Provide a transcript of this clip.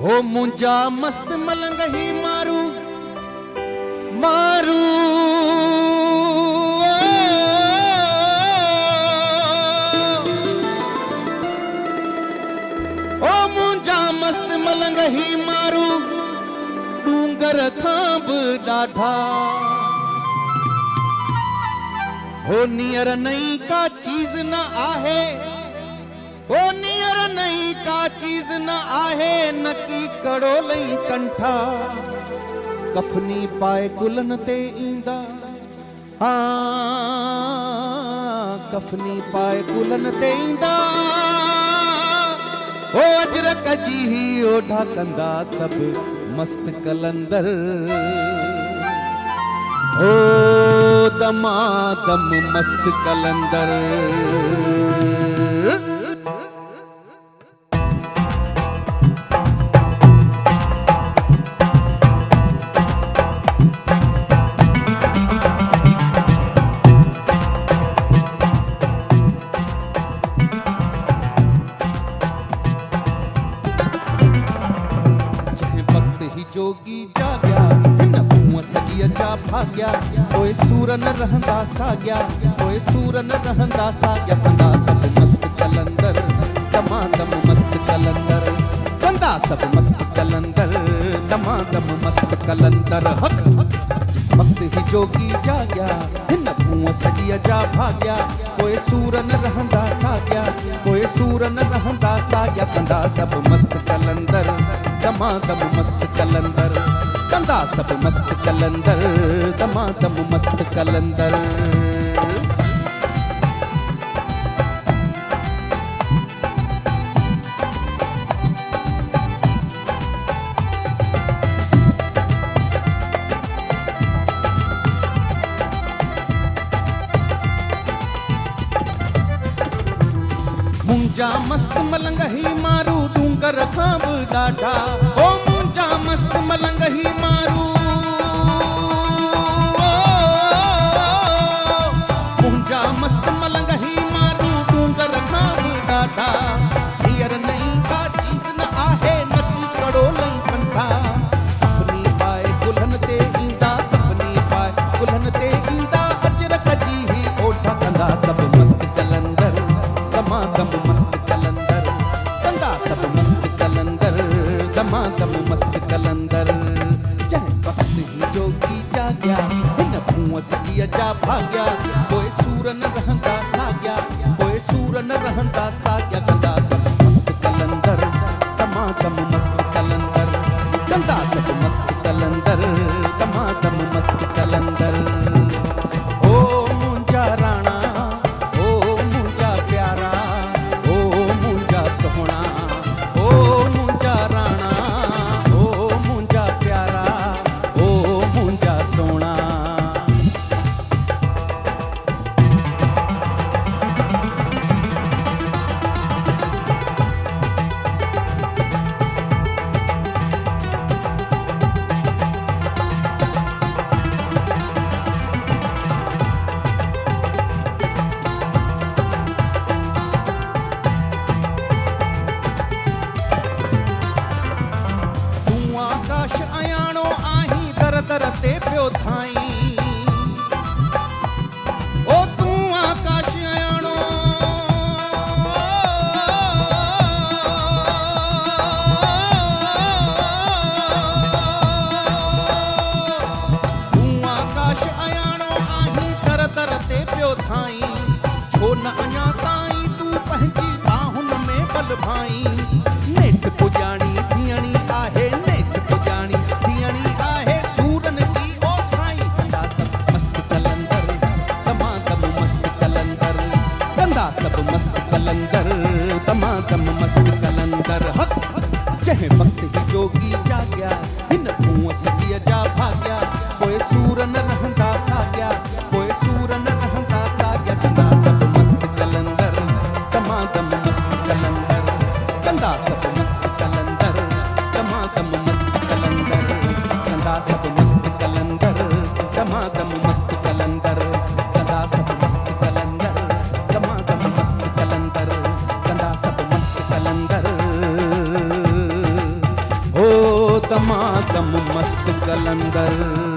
हो मुंजा मस्त मलंग ही मारू मारू ओ मुंजा मस्त मलंग ही मारू डूंगर खांब डाढ़ा हो नियर नई का चीज न आहे ओ नियर नई का चीज न आहे नकी कड़ो लई कंठा कफनी पाए कुलन ते ईंदा हाँ कफनी पाए कुलन ते ईंदा ओ अजरक जी ही ओढ़ा कंदा सब मस्त कलंदर ओ दमादम मस्त कलंदर जोगी जाग्या हिन कुआं सॼीअ जा भाग्या ओए सूर न रहंदा साॻिया ओए सूर न रहंदा साॻिया कंदा सभु मस्त कलंदर दमादम मस्त कलंदर कंदा सभु मस्त कलंदर दमादम मस्त कलंदर हक वक्त ही जोगी जाग्या हिन कुआं सॼीअ जा भाग्या ओए सूर न रहंदा साॻिया ओए सूर न रहंदा साॻिया कंदा सभु मस्त कलंदर दमादम मस्त कलंदर कंदा सब मस्त कलंदर दमादम मस्त कलंदर मुंजा मस्त मलंग ही मारू डूंगर खांब डाढ़ा ओ मुंजा मस्त मलंग ही मारू मुंजा मस्त मलंग ही मारू डूंगर खांब डाढ़ा नियर नई का चीज न आहे नकी कड़ो लई कंठा अपनी पाए कुल्हन ते ईंदा अपनी पाए कुल्हन ते ईंदा अजरक जी ही ओढ़ा कंदा सब मस्त कलंदर दमादम मस्त कलंदर कंदा सब मस्त कलंदर दमादम मस्त कलंदर जह वक्त ही जोगी जाग्या हिन कुआं सॼीअ जा भाग्या कोई सूर न रहंदा साॻिया कोई सूर न रहंदा साॻिया कंदा सब मस्त कलंदर दमादम मस्त कलंदर कंदा सब मस्त कलंदर दमादम मस्त कलंदर ओ मुंजा राणा दर ते पियो थाई ओ तू आकाश आयाणो तू आकाश आयाणो आही दर दर ते पियो थाई छो न अञा ताईं तू पंहिंजी बाहुन में बल भाई नेठ पुॼाणी थियणी आहे नेठ पुॼाणी थियणी आहे सब मस्त कलंदर दमादम मस्त कलंदर हक जह वक्त ही जोगी जाग्या हिन कुआं सॼीअ जा भाग्या कोई सूर न रहंदा साॻिया कोई सूर न रहंदा साॻिया कंदा सब मस्त कलंदर दमादम मस्त कलंदर कंदा सब मस्त कलंदर दमादम मस्त कलंदर कंदा सब मस्त कलंदर दमादम मस्त कलंदर कंदा सब मस्त कलंदर दमादम मस्त कलंदर कंदा सब मस्त कलंदर गमा गम मस्त कलंदर।